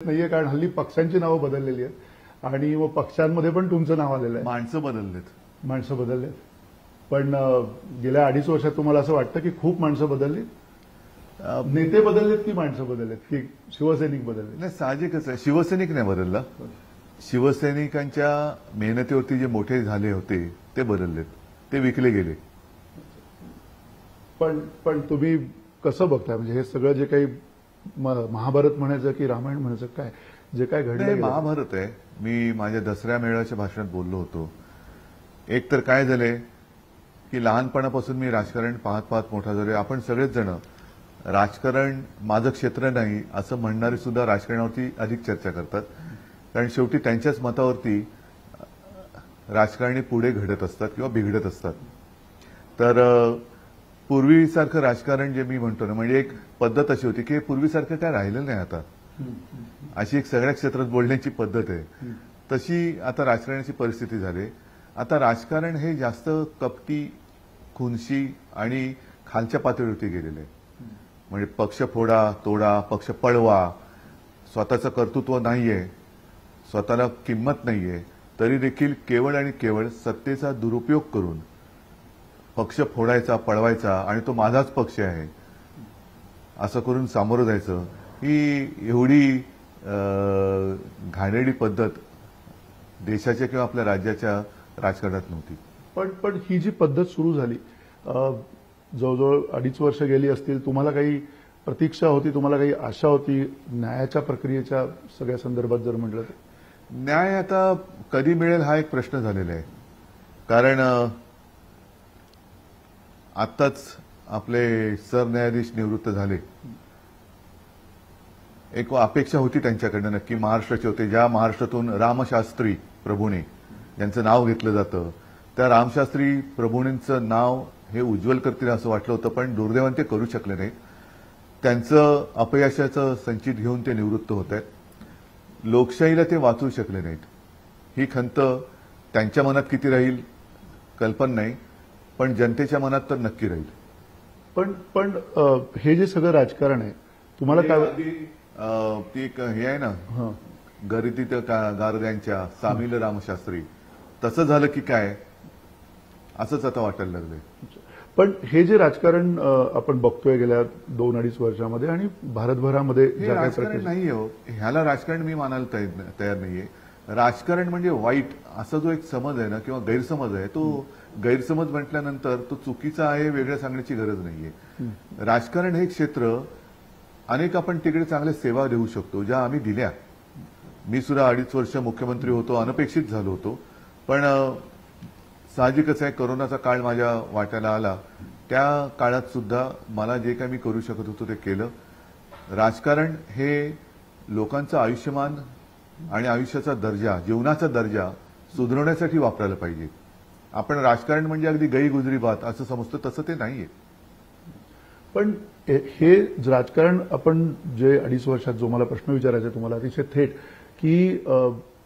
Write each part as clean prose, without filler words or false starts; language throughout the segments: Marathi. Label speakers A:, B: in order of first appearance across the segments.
A: नाहीये, कारण हल्ली पक्षांची नावं बदललेली आहेत आणि मग पक्षांमध्ये पण तुमचं नाव आलेलं आहे.
B: माणसं बदललेत.
A: माणसं बदललेत. पण गेल्या 2.5 वर्षात तुम्हाला असं वाटतं की खूप माणसं बदलली, नेते बदललेत की माणसं बदललेत की शिवसैनिक बदलले?
B: नाही, साहजिकच आहे. शिवसैनिक नाही बदलला. शिवसैनिकांच्या मेहनतीवरती जे मोठे झाले होते ते बदललेत, ते विकले गेले.
A: पण तुम्ही कसं बघताय, म्हणजे हे सगळं जे काही महाभारत म्हणायचं की रामायण म्हणायचं, काय जे काय घडलं?
B: महाभारत आहे. मी माझ्या दसऱ्या मेळाव्याच्या भाषणात बोललो होतो. एक तर काय झालंय की लहानपणापासून मी राजकारण पाहत पाहत मोठा झालोय. आपण सगळेच जण राजकारण माझं क्षेत्र नाही असं म्हणणारे सुद्धा राजकारणावरती अधिक चर्चा करतात, कारण शेवटी त्यांच्याच मतावरती राजकारणी पुढे घडत असतात किंवा बिघडत असतात. तर पूर्वीसारखं राजकारण जे मी म्हणतो ना, म्हणजे एक पद्धत अशी होती की पूर्वीसारखं काय राहिलं नाही आता. अशी एक सगळ्या क्षेत्रात बोलण्याची पद्धत आहे. तशी आता राजकारणाची परिस्थिती झाली. आता राजकारण हे जास्त कपटी, खुनशी आणि खालच्या पातळीवरती गेलेलं आहे. म्हणजे पक्ष फोडा तोडा, पक्ष पळवा, स्वतःचं कर्तृत्व नाहीये, स्वतःला किंमत नाहीये, तरी देखील केवळ आणि केवळ सत्तेचा दुरुपयोग करून पक्ष फोडायचा, पळवायचा आणि तो माझाच पक्ष आहे असं करून सामोरं जायचं, ही एवढी घाणेरडी पद्धत देशाच्या किंवा आपल्या राज्याच्या राजकारणात नव्हती.
A: पण ही जी पद्धत सुरू झाली, जवळजवळ 2.5 वर्ष गेली असतील, तुम्हाला काही प्रतीक्षा होती, तुम्हाला काही आशा होती न्यायाच्या प्रक्रियेच्या सगळ्या संदर्भात जर म्हटलं तर?
B: न्याय आता कधी मिळेल हा एक प्रश्न झालेला आहे. कारण आत्ताच आपले सरन्यायाधीश निवृत्त झाले. एक अपेक्षा होती त्यांच्याकडनं, नक्की महाराष्ट्राचे होते, ज्या महाराष्ट्रातून रामशास्त्री प्रभूणे ज्यांचं नाव घेतलं जातं, त्या रामशास्त्री प्रभूणेंचं नाव हे उज्ज्वल करतील असं वाटलं होतं, पण दुर्दैवाने ते करू शकले नाहीत. त्यांचं अपयशाचं संचित घेऊन ते निवृत्त होत आहेत. लोकशाहीला ते वाचवू शकले नाहीत. ही खंत त्यांच्या मनात किती राहील कल्पना नाही, पण जनतेच्या मनात तर नक्की राहील.
A: पण हे जे सगळं राजकारण आहे, तुम्हाला काय
B: ती एक हे आहे ना, गरिदीत गारद्यांच्या सामील रामशास्त्री, तसं झालं की काय असंच आता वाटायला लागलंय.
A: पण हे जे राजकारण आपण बघतोय गेल्या 2-2.5 वर्षामध्ये आणि भारतभरामध्ये
B: राजकारण नाहीये हो, ह्याला राजकारण मी मानायला तयार नाहीये. राजकारण म्हणजे वाईट असा जो एक समज आहे ना, किंवा गैरसमज आहे, तो गैरसमज म्हटल्यानंतर तो चुकीचा आहे वेगळं सांगण्याची गरज नाहीये. राजकारण हे क्षेत्र अनेक आपण तिकडे चांगल्या सेवा देऊ शकतो, ज्या आम्ही दिल्या. मी सुद्धा 2.5 वर्ष मुख्यमंत्री होतो, अनपेक्षित झालो होतो. पण साहजिकच आहे, कोरोनाचा काळ माझ्या वाट्याला आला. त्या काळात सुद्धा मला जे काही मी करू शकत होतो ते केलं. राजकारण हे लोकांचं आयुष्यमान आणि आयुष्याचा दर्जा, जीवनाचा दर्जा सुधारण्यासाठी वापरायला पाहिजे. आपण राजकारण म्हणजे अगदी गई गुजरी बात असं समजतो, तसं ते नाहीये.
A: पण हे राजकारण आपण जे 2.5 वर्षात, जो मला प्रश्न विचारायचा आहे तुम्हाला अतिशय थेट, की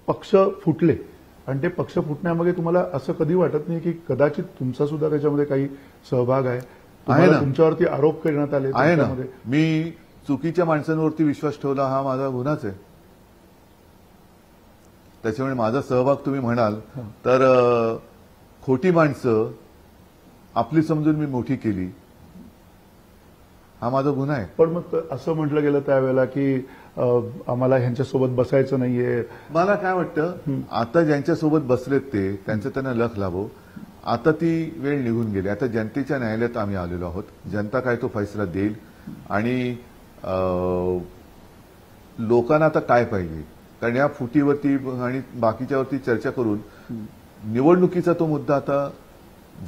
A: पक्ष फुटले आणि ते पक्ष फुटण्यामागे तुम्हाला असं कधी वाटत नाही की कदाचित तुमचा सुद्धा त्याच्यामध्ये काही सहभाग आहे? तुमच्यावरती आरोप करण्यात आले
B: आहे ना. मी चुकीच्या माणसांवरती विश्वास ठेवला, हा माझा गुन्हाच आहे. त्याच्यामुळे माझा सहभाग तुम्ही म्हणाल तर खोटी माणसं आपली समजून मी मोठी केली, हा माझा गुन्हा आहे.
A: पण मग असं म्हटलं गेलं त्यावेळेला की आम्हाला ह्यांच्यासोबत बसायचं नाहीये.
B: मला काय वाटतं, आता ज्यांच्यासोबत बसलेत ते त्यांचं त्यांना लख लाभो. आता ती वेळ निघून गेली. आता जनतेच्या न्यायालयात आम्ही आलेलो आहोत. जनता काय तो फैसला देईल. आणि लोकांना आता काय पाहिजे, कारण या फुटीवरती आणि बाकीच्यावरती चर्चा करून निवडणुकीचा तो मुद्दा आता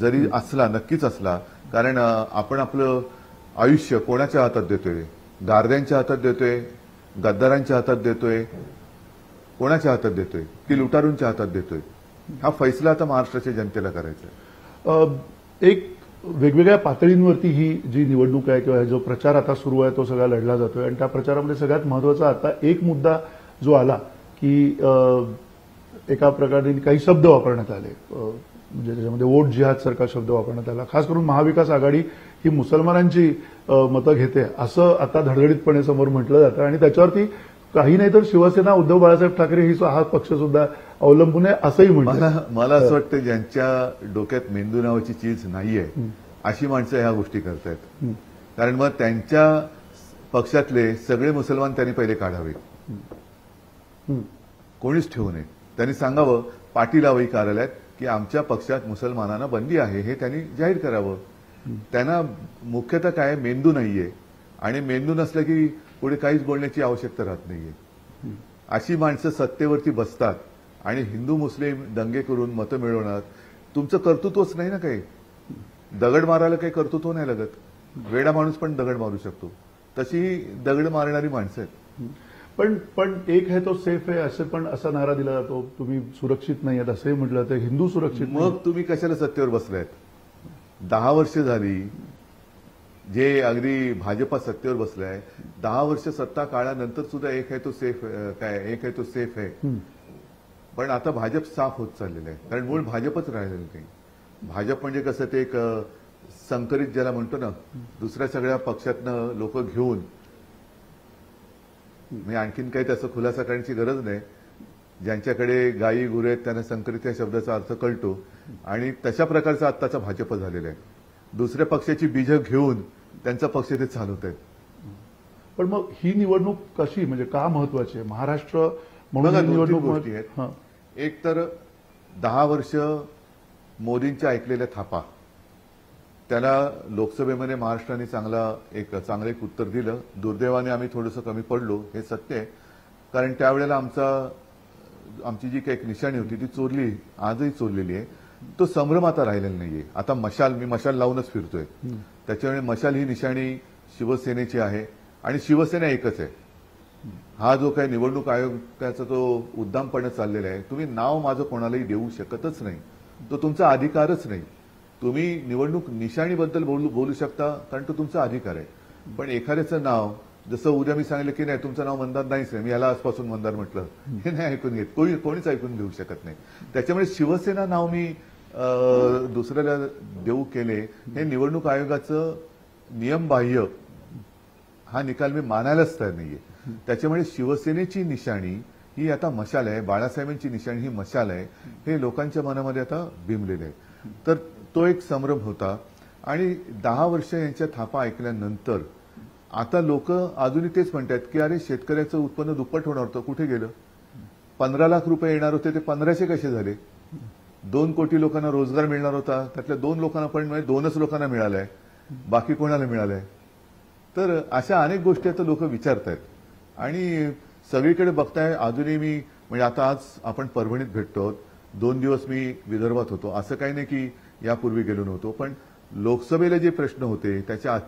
B: जरी असला, नक्कीच असला, कारण आपण आपलं आयुष्य कोणाच्या हातात देतोय? गारद्यांच्या हातात देतोय, गद्दारांच्या हातात देतोय, कोणाच्या हातात देतोय? की लुटारूंच्या हातात देतोय? हा फैसला आता महाराष्ट्राच्या जनतेला करायचा आहे.
A: एक वेगवेगळ्या पातळींवरती ही जी निवडणूक आहे किंवा जो प्रचार आता सुरू आहे तो सगळा लढला जातोय, आणि त्या प्रचारामध्ये सगळ्यात महत्वाचा आता एक मुद्दा जो आला की एका प्रकारे काही शब्द वापरण्यात आले, म्हणजे त्याच्यामध्ये वोट जिहाद सारखा शब्द वापरण्यात आला. खास करून महाविकास आघाडी ही मुसलमानांची मतं घेते असं आता धडधडीतपणे समोर म्हटलं जातं, आणि त्याच्यावरती काही नाही तर शिवसेना उद्धव बाळासाहेब ठाकरे हा पक्ष सुद्धा अवलंबून आहे असंही म्हणतात.
B: मला असं वाटतं ज्यांच्या डोक्यात मेंदू नावाची चीज नाहीये अशी माणसं ह्या गोष्टी करतायत. कारण मग त्यांच्या पक्षातले सगळे मुसलमान त्यांनी पहिले काढावे, कोणीच ठेवू नये. त्यांनी सांगावं पाटील कार्यालयात की आमच्या पक्षात मुसलमानांना बंदी आहे हे त्यांनी जाहीर करावं. त्यांना मुख्यतः काय मेंदू नाहीये आणि मेंदू नसलं की पुढे काहीच बोलण्याची आवश्यकता राहत नाहीये. अशी माणसं सत्तेवरती बसतात आणि हिंदू मुस्लिम दंगे करून मतं मिळवणार. तुमचं कर्तृत्वच नाही ना काही. दगड मारायला काही कर्तृत्व नाही लागत. वेडा माणूस पण दगड मारू शकतो. तशी दगड मारणारी माणसं आहेत.
A: पण एक आहे तो सेफ आहे असं पण असा नारा दिला जातो. तुम्ही सुरक्षित नाही आहेत असंही म्हटलं तर हिंदू सुरक्षित नाही.
B: मग तुम्ही कशाला सत्तेवर बसलायत? 10 वर्ष झाली जे अगदी भाजपा सत्तेवर बसलाय. 10 वर्ष सत्ता काळानंतर सुद्धा एक आहे तो सेफ आहे. पण आता भाजप साफ होत चाललेलं आहे. कारण मूळ भाजपच राहिलेलं नाही. भाजप म्हणजे कसं ते एक संकरित ज्याला म्हणतो ना, दुसऱ्या सगळ्या पक्षातनं लोक घेऊन, मी आणखीन काही त्याचा खुलासा करण्याची गरज नाही. ज्यांच्याकडे गायी गुरे आहेत त्यांना संकरित या शब्दाचा अर्थ कळतो आणि तशा प्रकारचा आत्ताचा भाजप झालेला आहे. दुसऱ्या पक्षाची बीजं घेऊन त्यांचा पक्ष ते चालवत आहेत.
A: पण मग ही निवडणूक कशी म्हणजे का महत्वाची आहे? महाराष्ट्र म्हणून
B: बघा,
A: ही
B: दोन-तीन
A: निवडणूक
B: गोष्टी आहेत. एक तर 10 वर्ष मोदींच्या ऐकलेल्या थापा, त्याला लोकसभेमध्ये महाराष्ट्राने चांगलं एक उत्तर दिलं. दुर्दैवाने आम्ही थोडंसं कमी पडलो, हे सत्य आहे. कारण त्यावेळेला आमची जी काही निशाणी होती ती चोरली, आजही चोरलेली आहे. तो संभ्रम आता राहिलेला नाहीये. आता मी मशाल लावूनच फिरतोय. त्याच्यामुळे मशाल ही निशाणी शिवसेनेची आहे आणि शिवसेना एकच आहे. हा जो काही निवडणूक आयोगाचा तो उद्दामपणे चाललेला आहे, तुम्ही नाव माझं कोणालाही देऊ शकतच नाही. तो तुमचा अधिकारच नाही. तुम्ही निवडणूक निशाणीबद्दल बोलू शकता कारण तो तुमचा अधिकार आहे. पण एखाद्याचं नाव, जसं उद्या मी सांगितलं की नाही तुमचं नाव मंदार नाहीच आहे, मी याला आजपासून मंदार म्हटलं, हे नाही ऐकून घेत. कोणीच ऐकून घेऊ शकत नाही. त्याच्यामुळे शिवसेना नाव मी दुसऱ्याला देऊ केले हे निवडणूक आयोगाचं नियमबाह्य हा निकाल मी मानायलाच तयार नाहीये. त्याच्यामुळे शिवसेनेची निशाणी ही आता मशाल आहे, बाळासाहेबांची निशाणी ही मशाल आहे, हे लोकांच्या मनामध्ये आता बिंबलेलं आहे. तर तो एक संभ्रम होता. आणि 10 वर्ष यांच्या थापा ऐकल्यानंतर आता लोक अजूनही तेच म्हणतात की अरे शेतकऱ्याचं उत्पन्न दुप्पट होणार होतं, कुठे गेलं? 15 लाख रुपये येणार होते ते 1500 कसे झाले? 2 कोटी लोकांना रोजगार मिळणार होता, त्यातल्या 2 लोकांना पण 2च लोकांना मिळालाय, बाकी कोणाला मिळालाय? तर अशा अनेक गोष्टी आता लोक विचारतायत आणि सगळीकडे बघताय. अजूनही मी म्हणजे आता आज आपण परभणीत भेटतो, 2 दिवस मी विदर्भात होतो. असं काही नाही की यापूर्वी गेलो नव्हतो. पण लोकसभेला जे प्रश्न होते त्याच्या